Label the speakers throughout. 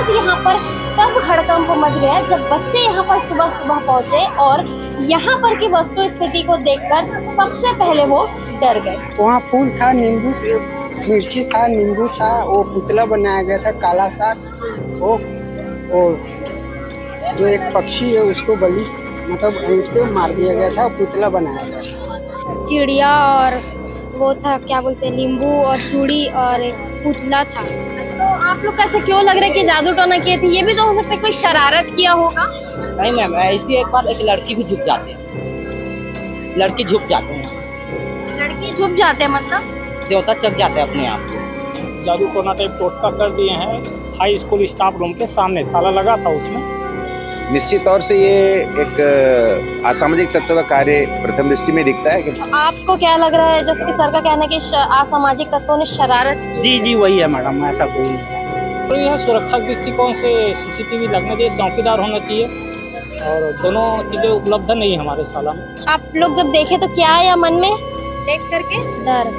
Speaker 1: आज यहाँ पर तब हड़कंप मच गया जब बच्चे यहाँ पर सुबह सुबह पहुंचे और यहाँ पर की वस्तु स्थिति को देखकर सबसे पहले वो डर गए।
Speaker 2: वहाँ फूल था, नींबू, मिर्ची था, नींबू था, वो पुतला बनाया गया था काला सा। वो जो एक पक्षी है उसको बलि मतलब ईंट के मार दिया गया था, पुतला बनाया गया था।
Speaker 3: चिड़िया और वो था क्या बोलते हैं, नींबू और चूड़ी और पुतला था।
Speaker 1: तो आप लोग कैसे क्यों लग रहा है कि जादू टोना किए थे? ये भी तो हो सकता है कोई शरारत किया होगा।
Speaker 4: नहीं मैम, ऐसी एक बार एक लड़की भी झुक जाते हैं, लड़की झुक जाते हैं,
Speaker 1: लड़की झुक जाते हैं मतलब
Speaker 4: देवता चक जाते हैं अपने आप को।
Speaker 5: जादू टोना टाइप टोटका कर दिए हैं। हाई स्कूल स्टाफ रूम के सामने ताला लगा था उसमें।
Speaker 6: निश्चित तौर से ये एक असामाजिक तत्व का कार्य प्रथम दृष्टि में दिखता है कि
Speaker 1: आपको क्या लग रहा है? जैसे कि सर का कहना है कि असामाजिक तत्वों ने शरारत की।
Speaker 5: जी वही है मैडम, ऐसा कोई नहीं है। तो यह सुरक्षा दृष्टिकोण से सीसीटीवी लगना चाहिए, चौकीदार होना चाहिए, और दोनों चीजें उपलब्ध नहीं हमारे साला में।
Speaker 1: आप लोग जब देखे तो क्या आया मन में देख करके?
Speaker 3: डर।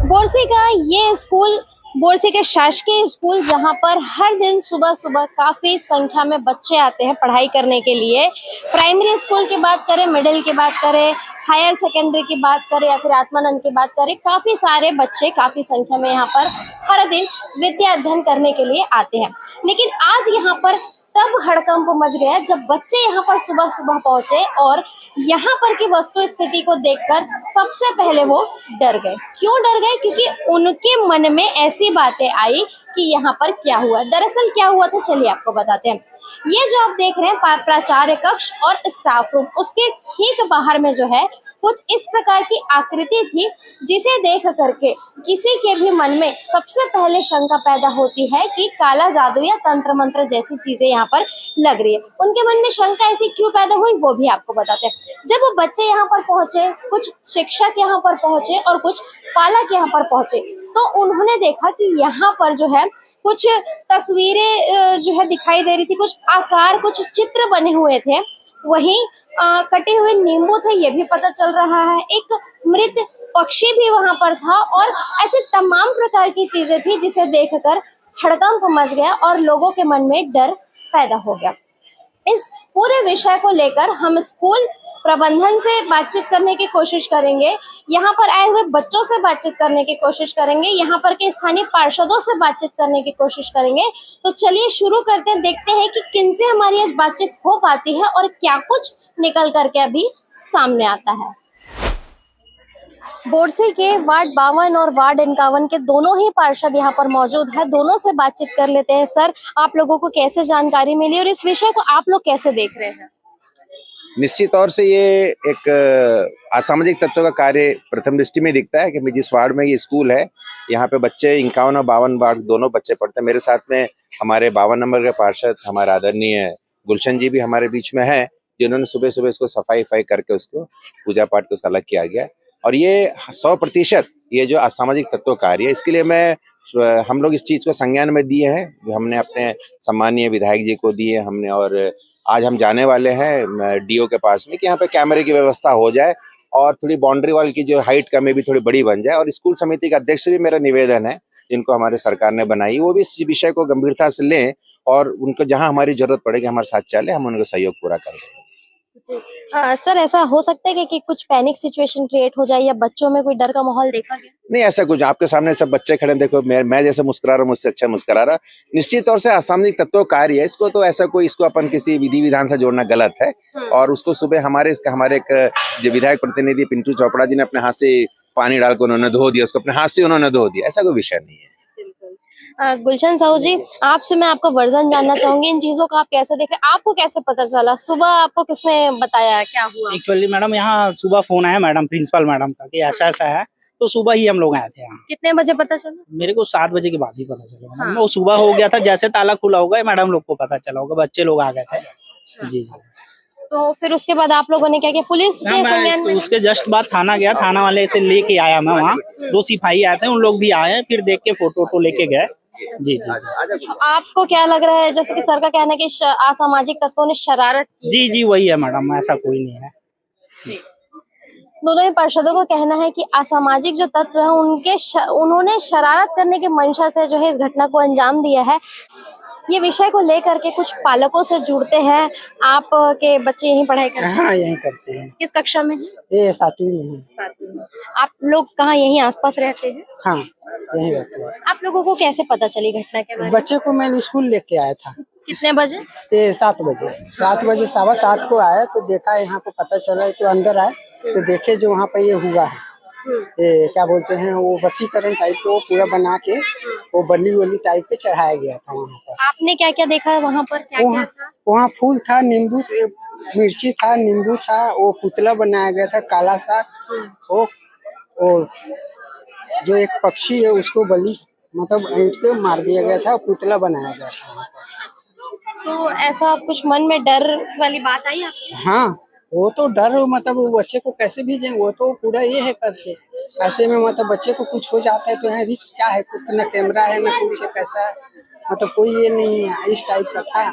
Speaker 1: बोरसी का ये स्कूल, बोरसी के शासकीय स्कूल, जहां पर हर दिन सुबह सुबह काफी संख्या में बच्चे आते हैं पढ़ाई करने के लिए। प्राइमरी स्कूल की बात करें, मिडिल की बात करें, हायर सेकेंडरी की बात करें या फिर आत्मानंद की बात करें, काफी सारे बच्चे काफी संख्या में यहाँ पर हर दिन विद्या अध्ययन करने के लिए आते हैं। लेकिन आज यहाँ पर तब हड़कंप मच गया जब बच्चे यहाँ पर सुबह सुबह पहुंचे और यहाँ पर की वस्तु स्थिति को देखकर सबसे पहले वो डर गए। क्यों डर गए? क्योंकि उनके मन में ऐसी बातें आई कि यहाँ पर क्या हुआ। दरअसल क्या हुआ था, चलिए आपको बताते हैं। ये जो आप देख रहे हैं प्राचार्य कक्ष और स्टाफ रूम, उसके ठीक बाहर में जो है कुछ इस प्रकार की आकृति थी, जिसे देख करके किसी के भी मन में सबसे पहले शंका पैदा होती है कि काला जादू या तंत्र मंत्र जैसी चीजें यहाँ पर लग रही है। उनके मन में शंका ऐसी क्यों पैदा हुई वो भी आपको बताते हैं। जब वो बच्चे यहाँ पर पहुंचे, कुछ शिक्षक यहाँ पर पहुंचे और कुछ पालक यहाँ पर पहुंचे, तो उन्होंने देखा कि यहाँ पर जो है कुछ तस्वीरें जो है दिखाई दे रही थी, कुछ आकार, कुछ चित्र बने हुए थे, वहीं कटे हुए नींबू थे, ये भी पता चल रहा है। एक मृत पक्षी भी वहां पर था और ऐसे तमाम प्रकार की चीजें थी जिसे देखकर हड़कंप मच गया और लोगों के मन में डर पैदा हो गया। इस पूरे विषय को लेकर हम स्कूल प्रबंधन से बातचीत करने की कोशिश करेंगे, यहाँ पर आए हुए बच्चों से बातचीत करने की कोशिश करेंगे, यहाँ पर के स्थानीय पार्षदों से बातचीत करने की कोशिश करेंगे। तो चलिए शुरू करते हैं, देखते हैं कि किनसे हमारी आज बातचीत हो पाती है और क्या कुछ निकल करके अभी सामने आता है। बोरसी के वार्ड 52 और वार्ड 51 के दोनों ही पार्षद यहाँ पर मौजूद है। दोनों से बातचीत कर लेते हैं। सर, आप लोगों को कैसे जानकारी मिली और इस विषय को आप लोग कैसे देख रहे हैं?
Speaker 6: निश्चित तौर से ये एक असामाजिक तत्व का कार्य प्रथम दृष्टि में दिखता है कि जिस वार्ड में ये स्कूल है, यहाँ पे बच्चे 51 और 52 वार्ड दोनों बच्चे पढ़ते हैं। मेरे साथ में हमारे 52 नंबर के पार्षद हमारे आदरणीय गुलशन जी भी हमारे बीच में है, जिन्होंने सुबह सुबह इसको सफाई करके उसको पूजा पाठ को अलग किया गया। और ये 100% ये जो असामाजिक तत्व कार्य है, इसके लिए हम लोग इस चीज को संज्ञान में दिए हैं, हमने अपने सम्मानीय विधायक जी को दिए हमने, और आज हम जाने वाले हैं डीओ के पास में कि यहाँ पे कैमरे की व्यवस्था हो जाए और थोड़ी बाउंड्री वॉल की जो हाइट कमी भी थोड़ी बड़ी बन जाए। और स्कूल समिति के अध्यक्ष से भी मेरा निवेदन है, जिनको हमारे सरकार ने बनाई, वो भी इस विषय को गंभीरता से लें और उनको जहाँ हमारी जरूरत पड़ेगी हमारे साथ चले, हम उनको सहयोग पूरा कर दें।
Speaker 1: सर, ऐसा हो सकता है कि कुछ पैनिक सिचुएशन क्रिएट हो जाए या बच्चों में कोई डर का माहौल देखा गया?
Speaker 6: नहीं, ऐसा कुछ, आपके सामने सब बच्चे खड़े, देखो मैं जैसे मुस्कुरा रहा हूँ, मुझसे अच्छा मुस्कुरा रहा। निश्चित तौर से असामाजिक तत्व कार्य है, इसको तो ऐसा कोई, इसको अपन किसी विधि विधान से जोड़ना गलत है। और उसको सुबह हमारे एक जो विधायक प्रतिनिधि पिंटू चोपड़ा जी ने अपने हाथ से पानी डालकर उन्होंने धो दिया, उसको अपने हाथ से उन्होंने धो दिया, ऐसा कोई विषय नहीं है।
Speaker 1: गुलशन साहू जी, आपसे मैं आपका वर्जन जानना चाहूंगी, इन चीजों को आप कैसे देख रहे हैं? आपको कैसे पता चला? सुबह आपको किसने बताया, क्या हुआ?
Speaker 5: एक्चुअली मैडम यहाँ सुबह फोन आया मैडम, प्रिंसिपल मैडम का कि ऐसा है, तो सुबह ही हम लोग आए थे यहाँ।
Speaker 1: कितने बजे पता चला?
Speaker 5: मेरे को 7 बजे के बाद ही पता चला।
Speaker 1: हाँ।
Speaker 5: वो सुबह हो गया था, जैसे ताला खुला होगा मैडम लोग को पता चला होगा, बच्चे लोग आ गए थे। जी।
Speaker 1: तो फिर उसके बाद आप लोगों ने क्या किया? पुलिस के संज्ञान में?
Speaker 5: उसके जस्ट बाद थाना गया, थाना वाले से लेके आया मैं वहाँ, 2 सिपाही आए थे, उन लोग भी आए, फिर देख के फोटो लेके गए। जी।
Speaker 1: आपको क्या लग रहा है? जैसे कि सर का कहना है कि असामाजिक तत्वों ने शरारत की।
Speaker 5: जी वही है मैडम, ऐसा कोई नहीं है।
Speaker 1: दोनों ही पार्षदों का कहना है कि असामाजिक जो तत्व है उन्होंने शरारत करने की मंशा से जो है इस घटना को अंजाम दिया है। ये विषय को लेकर के कुछ पालकों से जुड़ते हैं। आप के बच्चे यहीं पढ़ाई करते हैं?
Speaker 2: हाँ, यहीं करते हैं।
Speaker 1: किस कक्षा में हैं?
Speaker 2: ये 7वीं में है।
Speaker 1: 7वीं में। आप लोग कहाँ यहीं आसपास रहते हैं?
Speaker 2: हाँ, यहीं रहते हैं।
Speaker 1: आप लोगों को कैसे पता चली घटना के बारे में?
Speaker 2: बच्चे को मैंने स्कूल लेके आया था।
Speaker 1: कितने बजे?
Speaker 2: ये 7 बजे 7:15 को आया तो देखा, यहाँ को पता चला तो अंदर आए तो देखे जो वहाँ पे ये हुआ है। ये क्या बोलते हैं, वो वसीकरण टाइप के वो पूरा बना के वो बली वली टाइप के चढ़ाया गया था वहाँ पर।
Speaker 1: आपने क्या क्या देखा है वहाँ पर? क्या क्या था?
Speaker 2: वहाँ फूल था, नींबू, मिर्ची था, नींबू था, वो पुतला बनाया गया था काला सा। वो जो एक पक्षी है उसको बलि मतलब ईंट के मार दिया गया था, पुतला बनाया गया था वहाँ पर।
Speaker 1: तो ऐसा कुछ मन में डर वाली बात आई आपके?
Speaker 2: हाँ, वो तो डर मतलब वो बच्चे को कैसे भेजें, वो तो पूरा ये है करके ऐसे में मतलब बच्चे को कुछ हो जाता है तो यहाँ रिस्क क्या है, न कैमरा है न कुछ है, कैसा है मतलब कोई ये नहीं है, इस टाइप का था।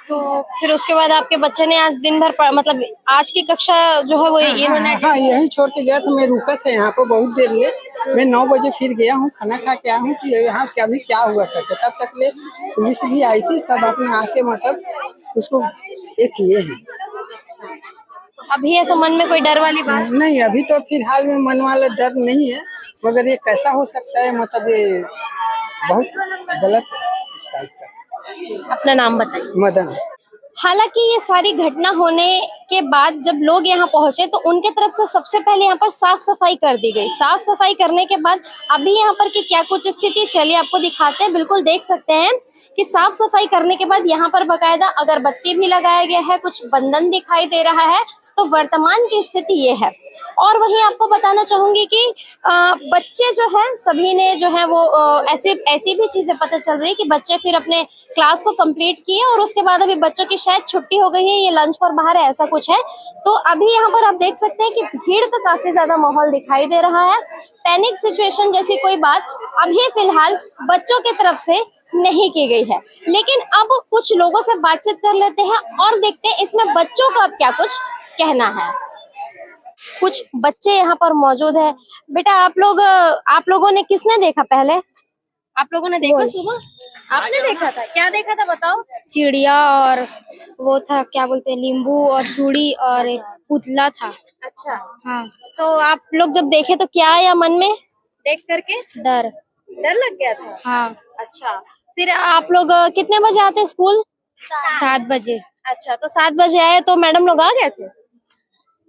Speaker 1: तो फिर उसके बाद आपके बच्चे ने आज दिन भर मतलब आज की कक्षा जो है वो इन्होंने
Speaker 2: हाँ, यही छोड़ के गया था। मैं रुका था यहाँ पर बहुत देर ले, मैं 9 बजे फिर गया हूँ, खाना खा के आया हूँ कि यहाँ क्या भी क्या हुआ करके। तब तक ले पुलिस भी आई थी, सब अपने आके मतलब उसको ये किए हैं।
Speaker 1: अभी ऐसा मन में कोई डर वाली बात?
Speaker 2: नहीं, अभी तो फिलहाल में मन वाला डर नहीं है, मगर ये कैसा हो सकता है, मतलब ये बहुत गलत है इस टाइप का।
Speaker 1: अपना नाम बताइए।
Speaker 2: मदन।
Speaker 1: हालांकि ये सारी घटना होने के बाद जब लोग यहाँ पहुंचे तो उनके तरफ से सबसे पहले यहाँ पर साफ सफाई कर दी गई। साफ सफाई करने के बाद अभी यहाँ पर की क्या कुछ स्थिति, चलिए आपको दिखाते हैं। बिल्कुल देख सकते हैं कि साफ सफाई करने के बाद यहाँ पर बकायदा अगरबत्ती भी लगाया गया है, कुछ बंधन दिखाई दे रहा है। तो वर्तमान की स्थिति ये है। और वहीं आपको बताना चाहूंगी कि बच्चे जो है सभी ने जो है वो ऐसी भी चीजें पता चल रही है कि बच्चे फिर अपने क्लास को कंप्लीट किए और उसके बाद अभी बच्चों की शायद छुट्टी हो गई है, ये लंच पर बाहर है, ऐसा कुछ है। तो अभी यहाँ पर आप देख सकते हैं कि भीड़ का काफी ज्यादा माहौल दिखाई दे रहा है। पैनिक सिचुएशन जैसी कोई बात अभी फिलहाल बच्चों की तरफ से नहीं की गई है। लेकिन अब कुछ लोगों से बातचीत कर लेते हैं और देखते हैं इसमें बच्चों का अब क्या कुछ कहना है। कुछ बच्चे यहाँ पर मौजूद है। बेटा आप लोगों ने किसने देखा पहले? आप लोगों ने देखा सुबह? आपने देखा था? क्या देखा था बताओ?
Speaker 3: चिड़िया और वो था, क्या बोलते हैं, नींबू और चूड़ी और एक पुतला था।
Speaker 1: अच्छा,
Speaker 3: हाँ।
Speaker 1: तो आप लोग जब देखे तो क्या आया मन में देख करके?
Speaker 3: डर
Speaker 1: लग गया था?
Speaker 3: हाँ।
Speaker 1: अच्छा, फिर आप लोग कितने बजे आते हैं स्कूल?
Speaker 3: 7 बजे।
Speaker 1: अच्छा, तो 7 बजे आए तो मैडम लोग आ गए थे?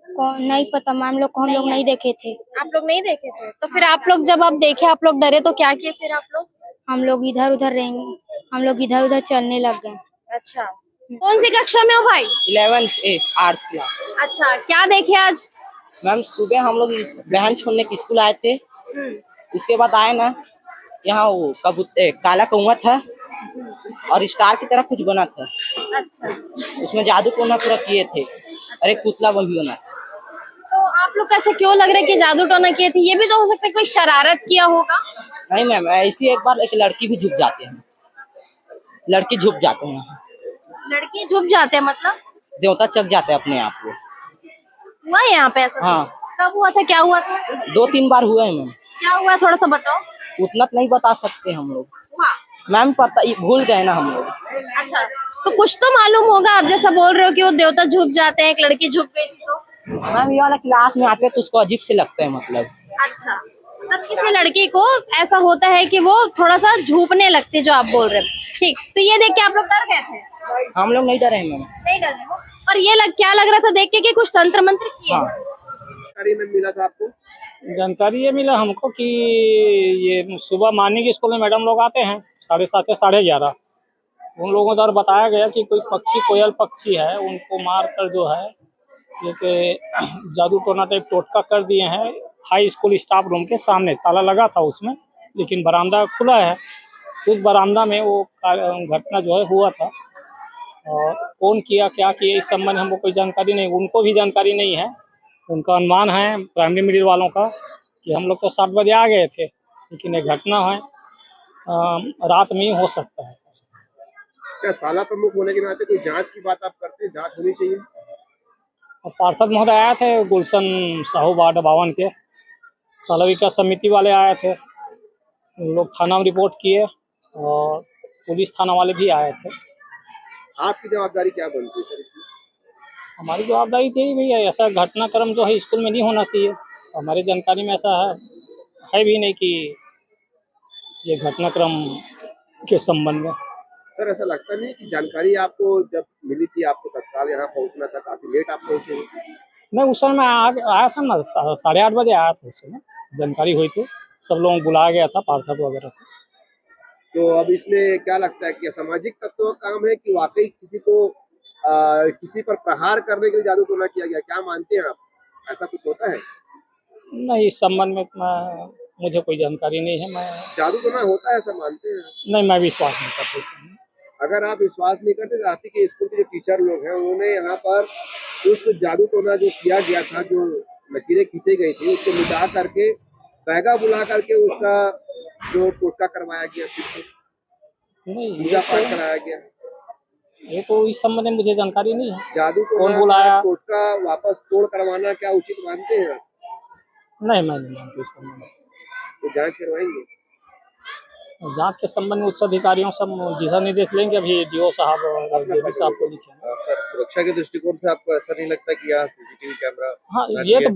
Speaker 3: नहीं पता मैम लोग को, हम लोग नहीं देखे थे।
Speaker 1: आप लोग नहीं देखे थे? तो फिर आप लोग जब आप देखे आप लोग डरे तो क्या किए फिर आप लोग?
Speaker 3: हम लोग इधर उधर रहेंगे, हम लोग इधर उधर चलने लग गए।
Speaker 1: अच्छा, कौन सी कक्षा में हो भाई?
Speaker 4: 11th A arts class.
Speaker 1: अच्छा, क्या देखे आज?
Speaker 4: मैम सुबह हम लोग बहन छोड़ने की स्कूल आए थे, इसके बाद आए ना, यहाँ वो काला कौवा था और स्टार की तरह कुछ बना था।
Speaker 1: अच्छा,
Speaker 4: उसमें जादू टोना पूरा किए थे और एक पुतला वो भी बना था।
Speaker 1: तो आप लोग कैसे क्यों लग रहा है कि जादू टोना किए थे? ये भी तो हो सकता है कोई शरारत किया होगा।
Speaker 4: नहीं मैम, ऐसी एक बार एक लड़की भी झुक जाते हैं, लड़की झुक जाते हैं,
Speaker 1: लड़की झुक जाते हैं मतलब?
Speaker 4: देवता चक जाते हैं अपने आप को।
Speaker 1: हुआ है यहाँ पे ऐसा?
Speaker 4: हाँ।
Speaker 1: कब हुआ था, क्या हुआ था?
Speaker 4: 2-3 बार हुए हैं मैम।
Speaker 1: क्या हुआ थोड़ा सा बताओ।
Speaker 4: उतना तो नहीं बता सकते हम लोग
Speaker 1: हुआ?
Speaker 4: मैम, पता भूल गए ना हम लोग।
Speaker 1: अच्छा, तो कुछ तो मालूम होगा। आप जैसा बोल रहे हो कि वो देवता झुक जाते हैं, एक लड़की झुक गई थी तो?
Speaker 4: मैम ये वाला क्लास में आते हैं तो उसको अजीब से लगता है मतलब।
Speaker 1: अच्छा, तब किसी लड़की को ऐसा होता है कि वो थोड़ा सा झूपने लगती है, जो आप बोल रहे हो। ठीक, तो ये देख के आप लोग डर गए थे?
Speaker 4: हम लोग नहीं डरे मैम।
Speaker 1: नहीं डरे हो? और ये क्या लग रहा था देख के कि कुछ तंत्र मंत्र किए?
Speaker 4: हाँ।
Speaker 5: मिला था आपको? जानकारी ये मिला हमको कि ये सुबह मॉर्निंग स्कूल में मैडम लोग आते हैं 7:30 से 11:30। उन लोगों द्वारा बताया गया कि कोई पक्षी, कोयल पक्षी है, उनको मार कर जो है ये जादू टोना टाइप टोटका कर दिए हैं। हाई स्कूल स्टाफ रूम के सामने ताला लगा था उसमें, लेकिन बरामदा खुला है। उस बरामदा में वो घटना जो है हुआ था। और कौन किया, क्या किया, इस संबंध में हमको कोई जानकारी नहीं, उनको भी जानकारी नहीं है। उनका अनुमान है प्राइमरी मिडिल वालों का कि हम लोग तो 7 बजे आ गए थे, लेकिन ये घटना है रात में ही हो सकता है।
Speaker 7: क्या शाला प्रमुख होने के नाते कोई जांच की बात आप करते हैं? जांच होनी चाहिए।
Speaker 5: और पार्षद महोदय आए थे गुलशन साहू वार्ड 52 के, शाला विकास समिति वाले आए थे, उन लोग थाना में रिपोर्ट किए और पुलिस थाना वाले भी आए थे।
Speaker 7: आपकी जवाबदारी क्या बनती है सर इसमें?
Speaker 5: हमारी जवाबदारी थी भैया, ऐसा घटनाक्रम जो है स्कूल में नहीं होना चाहिए। हमारी जानकारी में ऐसा है भी नहीं कि ये घटनाक्रम के संबंध में।
Speaker 7: सर ऐसा लगता नहीं कि जानकारी आपको जब मिली थी आपको तत्काल यहाँ पहुँचना था, काफी लेट आप पहुँचे?
Speaker 5: नहीं, उस समय मैं आया था ना, 8:30 बजे आया था। उस समय जानकारी हुई थी, सब लोगों को बुलाया गया था, पार्षद वगैरह को।
Speaker 7: तो अब इसमें क्या लगता है कि असामाजिक तत्वों का काम है कि वाकई किसी को किसी पर प्रहार करने के लिए जादू टोना किया गया, क्या मानते हैं आप? ऐसा कुछ होता है?
Speaker 5: नहीं, इस संबंध में मुझे कोई जानकारी नहीं है। मैं
Speaker 7: जादू टोना होता है ऐसा मानते हैं?
Speaker 5: नहीं, मैं विश्वास नहीं करता इसमें।
Speaker 7: अगर आप विश्वास नहीं करते तो आप ही के स्कूल के जो टीचर लोग हैं उन्होंने यहाँ पर उस जादू टोना जो किया गया था, जो लकीरें खींची गई थी, उसको मिटा करके बैगा बुला करके उसका जो टोटका करवाया गया, फिर से
Speaker 5: नहीं,
Speaker 7: पूजा पाठ कराया गया।
Speaker 5: ये तो इस संबंध में मुझे जानकारी नहीं है।
Speaker 7: जादू
Speaker 5: कौन बुलाया?
Speaker 7: टोटका वापस तोड़ करवाना क्या उचित मानते हैं आप?
Speaker 5: नहीं, मैं नहीं मानता इस संबंध में।
Speaker 7: तो जांच करवाएंगे?
Speaker 5: जांच के संबंध में उच्च अधिकारियों से दिशा निर्देश लेंगे। अभी डीओ साहब और जेडी साहब को लिखेंगे।
Speaker 7: सर सुरक्षा के दृष्टिकोण से आपको ऐसा नहीं लगता कि यहाँ सीसीटीवी कैमरा?
Speaker 5: हाँ,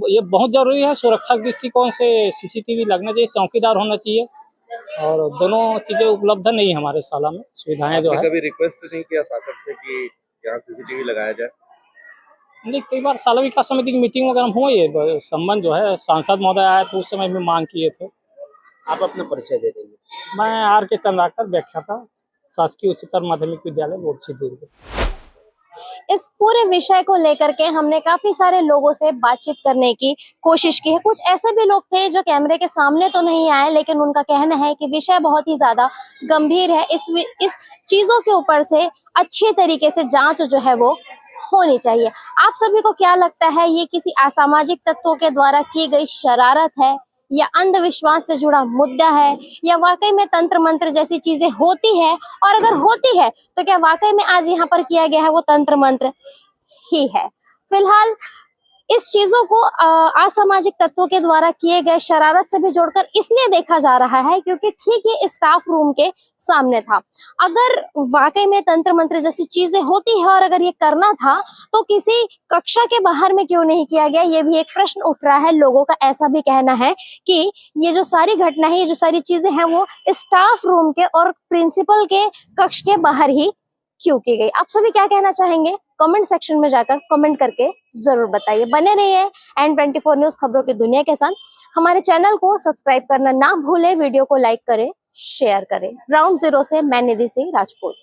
Speaker 5: ये बहुत जरूरी है। सुरक्षा के दृष्टिकोण से सीसीटीवी लगना चाहिए, चौकीदार होना चाहिए, और दोनों चीजें उपलब्ध नहीं हमारे शाला में, सुविधाएं जो है।
Speaker 7: कभी रिक्वेस्ट नहीं किया शासन से कि यहाँ सीसीटीवी लगाया जाए?
Speaker 5: नहीं, कई बार शाला विकास समिति की मीटिंग वगैरह हुई है, संबंध जो है सांसद महोदय आए थे, उस समय भी मांग किए थे।
Speaker 7: आप अपना परिचय दे देंगे?
Speaker 5: मैं R.K. चंद्राकर, व्याख्याता, शासकीय उच्चतर माध्यमिक विद्यालय बोर्सी दुर्ग।
Speaker 1: इस पूरे विषय को लेकर के हमने काफी सारे लोगों से बातचीत करने की कोशिश की है। कुछ ऐसे भी लोग थे जो कैमरे के सामने तो नहीं आए, लेकिन उनका कहना है कि विषय बहुत ही ज्यादा गंभीर है। इस चीजों के ऊपर से अच्छे तरीके से जांच जो है वो होनी चाहिए। आप सभी को क्या लगता है, ये किसी असामाजिक तत्वों के द्वारा की गई शरारत है, या अंधविश्वास से जुड़ा मुद्दा है, या वाकई में तंत्र मंत्र जैसी चीजें होती है? और अगर होती है तो क्या वाकई में आज यहाँ पर किया गया है वो तंत्र मंत्र ही है? फिलहाल इस चीजों को असामाजिक तत्वों के द्वारा किए गए शरारत से भी जोड़कर इसलिए देखा जा रहा है क्योंकि ठीक ये स्टाफ रूम के सामने था। अगर वाकई में तंत्र मंत्र जैसी चीजें होती है और अगर ये करना था तो किसी कक्षा के बाहर में क्यों नहीं किया गया, ये भी एक प्रश्न उठ रहा है। लोगों का ऐसा भी कहना है कि ये जो सारी घटना है, ये जो सारी चीजें हैं वो स्टाफ रूम के और प्रिंसिपल के कक्ष के बाहर ही क्यों की गई। आप सभी क्या कहना चाहेंगे? कमेंट सेक्शन में जाकर कमेंट करके जरूर बताइए। बने रहिए N24 न्यूज खबरों की दुनिया के साथ। हमारे चैनल को सब्सक्राइब करना ना भूलें, वीडियो को लाइक करें, शेयर करें। ग्राउंड जीरो से मैं निधि सिंह राजपूत।